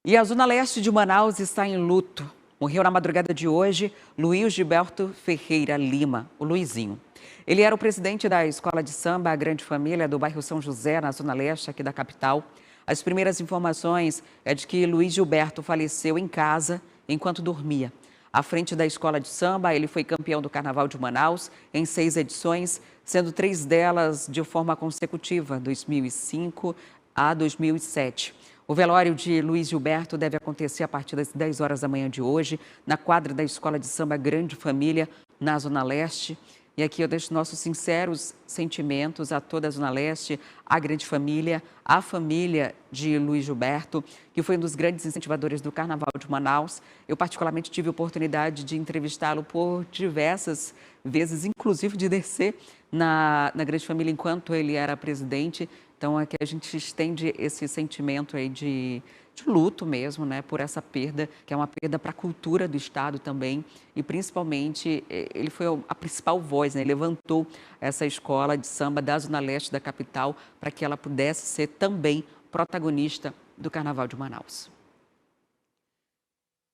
E a Zona Leste de Manaus está em luto. Morreu na madrugada de hoje Luiz Gilberto Ferreira Lima, o Luizinho. Ele era o presidente da escola de samba A Grande Família do bairro São José, na Zona Leste aqui da capital. As primeiras informações é de que Luiz Gilberto faleceu em casa enquanto dormia. À frente da escola de samba, ele foi campeão do Carnaval de Manaus em 6 edições, sendo 3 delas de forma consecutiva, 2005 a 2007. O velório de Luiz Gilberto deve acontecer a partir das 10 horas da manhã de hoje, na quadra da Escola de Samba Grande Família, na Zona Leste. E aqui eu deixo nossos sinceros sentimentos a toda a Zona Leste, a Grande Família, a família de Luiz Gilberto, que foi um dos grandes incentivadores do Carnaval de Manaus. Eu particularmente tive a oportunidade de entrevistá-lo por diversas vezes, inclusive de descer na Grande Família enquanto ele era presidente. Então, é que a gente estende esse sentimento aí de luto mesmo, né, por essa perda, que é uma perda para a cultura do Estado também. E, principalmente, ele foi a principal voz, né, ele levantou essa escola de samba da Zona Leste da capital para que ela pudesse ser também protagonista do Carnaval de Manaus.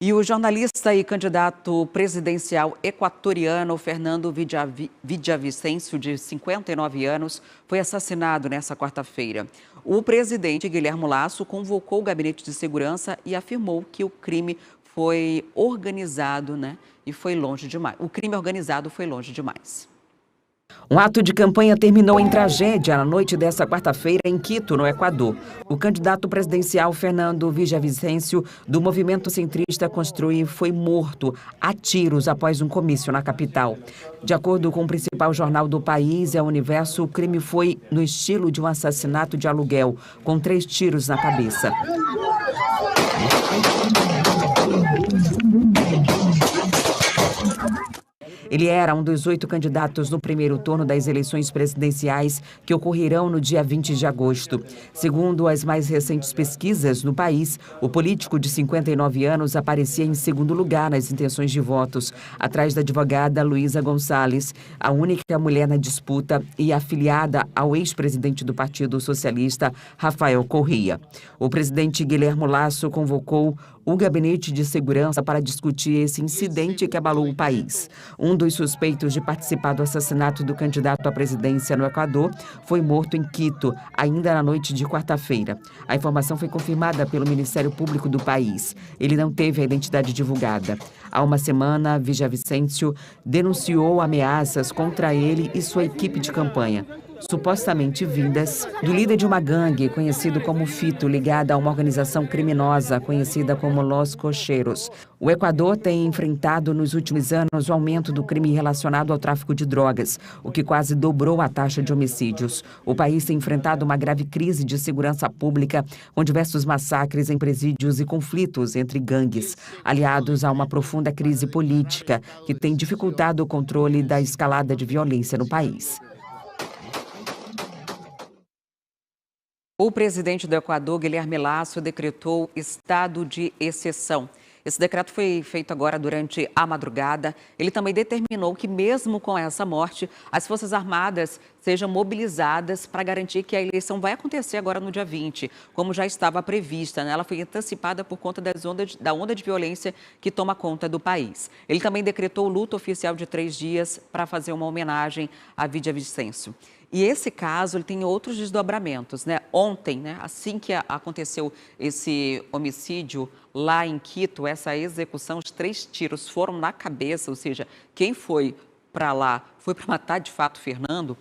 E o jornalista e candidato presidencial equatoriano Fernando Villavicencio, de 59 anos, foi assassinado nesta quarta-feira. O presidente Guilherme Lasso convocou o gabinete de segurança e afirmou que o crime foi organizado, né? E foi longe demais. O crime organizado foi longe demais. Um ato de campanha terminou em tragédia na noite desta quarta-feira em Quito, no Equador. O candidato presidencial Fernando Villavicencio, do movimento centrista Construir, foi morto a tiros após um comício na capital. De acordo com o principal jornal do país, El Universo, o crime foi no estilo de um assassinato de aluguel, com 3 tiros na cabeça. Ele era um dos 8 candidatos no primeiro turno das eleições presidenciais que ocorrerão no dia 20 de agosto. Segundo as mais recentes pesquisas no país, o político de 59 anos aparecia em segundo lugar nas intenções de votos, atrás da advogada Luísa Gonçalves, a única mulher na disputa e afiliada ao ex-presidente do Partido Socialista, Rafael Correa. O presidente Guilherme Lasso convocou o gabinete de segurança para discutir esse incidente que abalou o país. Um dos suspeitos de participar do assassinato do candidato à presidência no Equador foi morto em Quito, ainda na noite de quarta-feira. A informação foi confirmada pelo Ministério Público do país. Ele não teve a identidade divulgada. Há uma semana, Villavicencio denunciou ameaças contra ele e sua equipe de campanha, supostamente vindas do líder de uma gangue conhecido como Fito, ligada a uma organização criminosa conhecida como Los Cocheros. O Equador tem enfrentado nos últimos anos o aumento do crime relacionado ao tráfico de drogas, o que quase dobrou a taxa de homicídios. O país tem enfrentado uma grave crise de segurança pública, com diversos massacres em presídios e conflitos entre gangues, aliados a uma profunda crise política que tem dificultado o controle da escalada de violência no país. O presidente do Equador, Guilherme Lasso, decretou estado de exceção. Esse decreto foi feito agora durante a madrugada. Ele também determinou que, mesmo com essa morte, as Forças Armadas sejam mobilizadas para garantir que a eleição vai acontecer agora no dia 20, como já estava prevista, né? Ela foi antecipada por conta da onda de violência que toma conta do país. Ele também decretou luto oficial de 3 dias para fazer uma homenagem a Villavicencio. E esse caso ele tem outros desdobramentos, né? Ontem, né, assim que aconteceu esse homicídio lá em Quito, essa execução, os 3 tiros foram na cabeça, ou seja, quem foi para lá foi para matar de fato Fernando.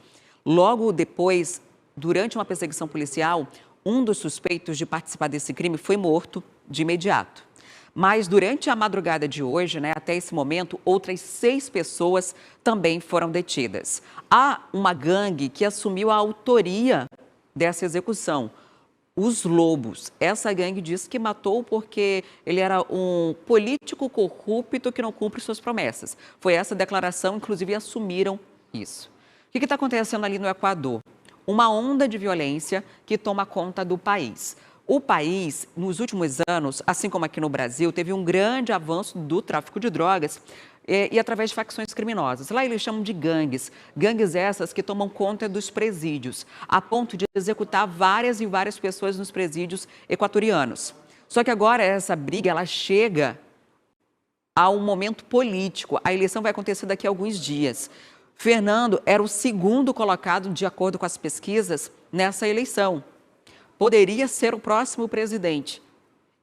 Logo depois, durante uma perseguição policial, um dos suspeitos de participar desse crime foi morto de imediato. Mas durante a madrugada de hoje, né, até esse momento, outras 6 pessoas também foram detidas. Há uma gangue que assumiu a autoria dessa execução, os Lobos. Essa gangue diz que matou porque ele era um político corrupto que não cumpre suas promessas. Foi essa declaração, inclusive assumiram isso. O que está acontecendo ali no Equador? Uma onda de violência que toma conta do país. O país, nos últimos anos, assim como aqui no Brasil, teve um grande avanço do tráfico de drogas e através de facções criminosas. Lá eles chamam de gangues. Gangues essas que tomam conta dos presídios, a ponto de executar várias e várias pessoas nos presídios equatorianos. Só que agora essa briga, ela chega a um momento político. A eleição vai acontecer daqui a alguns dias. Fernando era o segundo colocado, de acordo com as pesquisas, nessa eleição. Poderia ser o próximo presidente.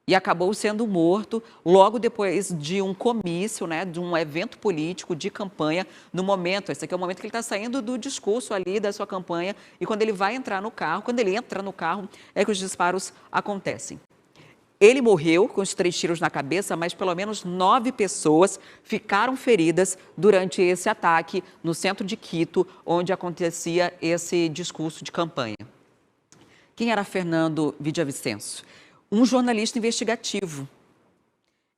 E acabou sendo morto logo depois de um comício, né, de um evento político de campanha, no momento, esse aqui é o momento que ele está saindo do discurso ali da sua campanha, e quando ele vai entrar no carro, quando ele entra no carro, é que os disparos acontecem. Ele morreu com os 3 tiros na cabeça, mas pelo menos 9 pessoas ficaram feridas durante esse ataque no centro de Quito, onde acontecia esse discurso de campanha. Quem era Fernando Villavicencio? Um jornalista investigativo.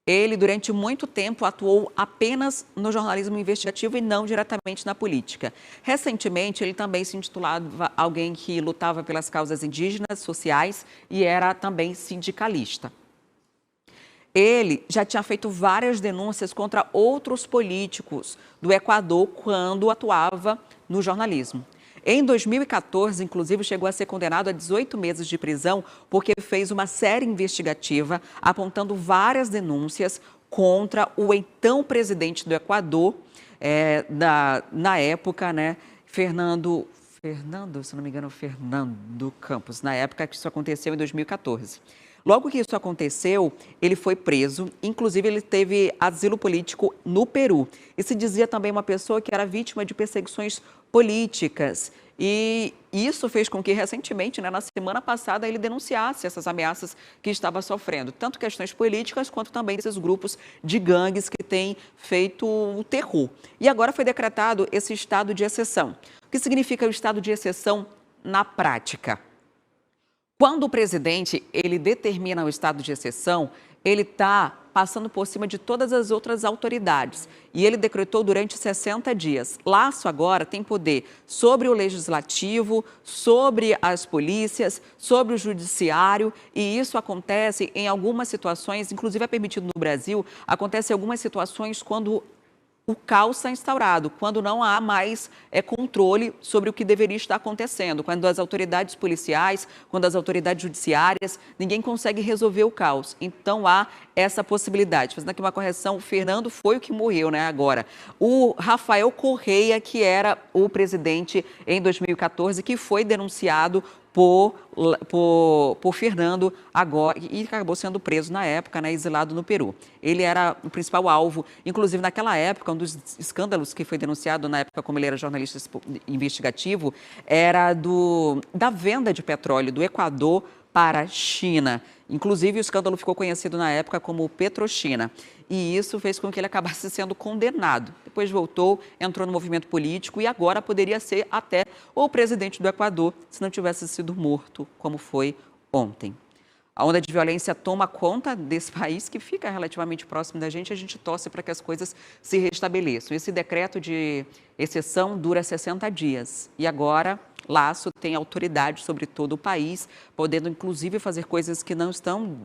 Ele, durante muito tempo, atuou apenas no jornalismo investigativo e não diretamente na política. Recentemente, ele também se intitulava alguém que lutava pelas causas indígenas, sociais e era também sindicalista. Ele já tinha feito várias denúncias contra outros políticos do Equador quando atuava no jornalismo. Em 2014, inclusive, chegou a ser condenado a 18 meses de prisão porque fez uma série investigativa apontando várias denúncias contra o então presidente do Equador, na época, né, Fernando, se não me engano, Fernando Campos, na época que isso aconteceu em 2014. Logo que isso aconteceu, ele foi preso, inclusive ele teve asilo político no Peru. E se dizia também uma pessoa que era vítima de perseguições políticas. E isso fez com que recentemente, né, na semana passada, ele denunciasse essas ameaças que estava sofrendo. Tanto questões políticas, quanto também desses grupos de gangues que têm feito o terror. E agora foi decretado esse estado de exceção. O que significa o estado de exceção na prática? Quando o presidente ele determina o estado de exceção, ele está passando por cima de todas as outras autoridades. E ele decretou durante 60 dias. Laço agora tem poder sobre o legislativo, sobre as polícias, sobre o judiciário. E isso acontece em algumas situações, inclusive é permitido no Brasil, acontece em algumas situações quando o caos está instaurado, quando não há mais controle sobre o que deveria estar acontecendo, quando as autoridades policiais, quando as autoridades judiciárias, ninguém consegue resolver o caos. Então há essa possibilidade. Fazendo aqui uma correção, o Fernando foi o que morreu, né, agora. O Rafael Correia, que era o presidente em 2014, que foi denunciado por Fernando agora e acabou sendo preso na época, né, exilado no Peru. Ele era o principal alvo, inclusive naquela época, um dos escândalos que foi denunciado na época, como ele era jornalista investigativo, era da venda de petróleo do Equador para a China. Inclusive, o escândalo ficou conhecido na época como Petrochina. E isso fez com que ele acabasse sendo condenado. Depois voltou, entrou no movimento político e agora poderia ser até o presidente do Equador, se não tivesse sido morto, como foi ontem. A onda de violência toma conta desse país que fica relativamente próximo da gente. A gente torce para que as coisas se restabeleçam. Esse decreto de exceção dura 60 dias. E agora, Laço tem autoridade sobre todo o país, podendo inclusive fazer coisas que não estão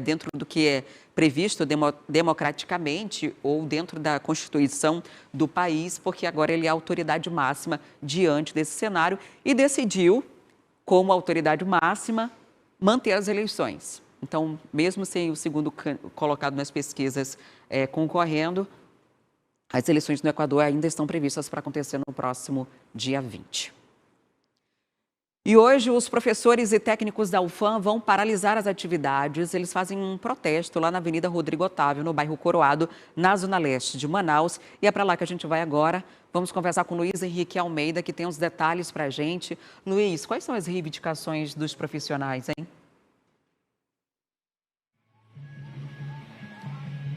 dentro do que é previsto democraticamente ou dentro da Constituição do país, porque agora ele é a autoridade máxima diante desse cenário e decidiu, como autoridade máxima, manter as eleições. Então, mesmo sem o segundo colocado nas pesquisas concorrendo, as eleições no Equador ainda estão previstas para acontecer no próximo dia 20. E hoje os professores e técnicos da UFAM vão paralisar as atividades. Eles fazem um protesto lá na Avenida Rodrigo Otávio, no bairro Coroado, na zona leste de Manaus. E é para lá que a gente vai agora. Vamos conversar com o Luiz Henrique Almeida, que tem os detalhes para a gente. Luiz, quais são as reivindicações dos profissionais, hein?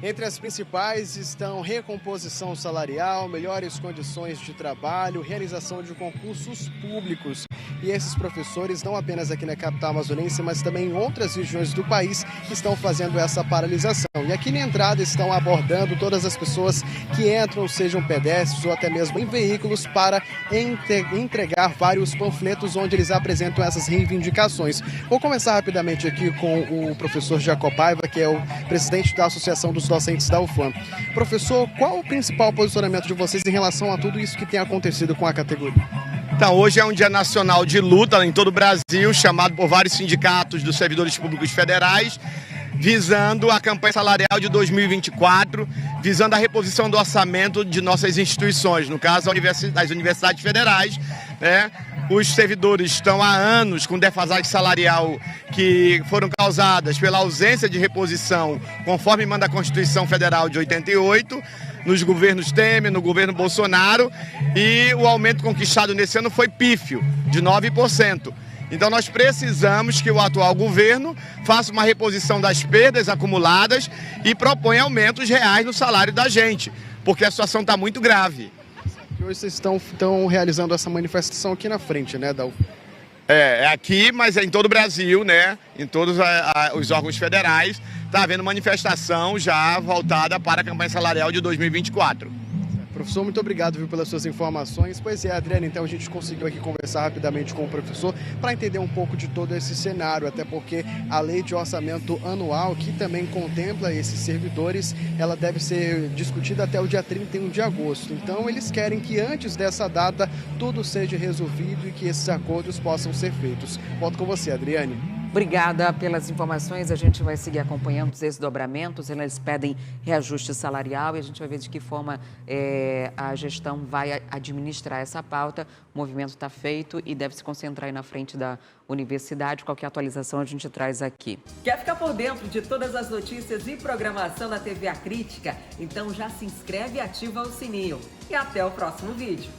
Entre as principais estão recomposição salarial, melhores condições de trabalho, realização de concursos públicos. E esses professores, não apenas aqui na capital amazonense, mas também em outras regiões do país, estão fazendo essa paralisação. E aqui na entrada estão abordando todas as pessoas que entram, sejam pedestres ou até mesmo em veículos, para entregar vários panfletos onde eles apresentam essas reivindicações. Vou começar rapidamente aqui com o professor Jacob Paiva, que é o presidente da Associação dos Docentes da UFAM. Professor, qual o principal posicionamento de vocês em relação a tudo isso que tem acontecido com a categoria? Então, hoje é um dia nacional de luta em todo o Brasil, chamado por vários sindicatos dos servidores públicos federais. visando a campanha salarial de 2024, visando a reposição do orçamento de nossas instituições, no caso das universidades federais, né? Os servidores estão há anos com defasagem salarial que foram causadas pela ausência de reposição, conforme manda a Constituição Federal de 88, nos governos Temer, no governo Bolsonaro, e o aumento conquistado nesse ano foi pífio, de 9%. Então nós precisamos que o atual governo faça uma reposição das perdas acumuladas e proponha aumentos reais no salário da gente, porque a situação está muito grave. Hoje vocês estão realizando essa manifestação aqui na frente, né, da UF? É aqui, mas é em todo o Brasil, né? Em todos os órgãos federais, está havendo manifestação já voltada para a campanha salarial de 2024. Professor, muito obrigado, viu, pelas suas informações. Pois é, Adriana, então a gente conseguiu aqui conversar rapidamente com o professor para entender um pouco de todo esse cenário, até porque a lei de orçamento anual, que também contempla esses servidores, ela deve ser discutida até o dia 31 de agosto. Então, eles querem que antes dessa data tudo seja resolvido e que esses acordos possam ser feitos. Volto com você, Adriane. Obrigada pelas informações. A gente vai seguir acompanhando os desdobramentos. Eles pedem reajuste salarial e a gente vai ver de que forma a gestão vai administrar essa pauta. O movimento está feito e deve se concentrar aí na frente da universidade. Qualquer atualização a gente traz aqui. Quer ficar por dentro de todas as notícias e programação da TV A Crítica? Então já se inscreve e ativa o sininho. E até o próximo vídeo.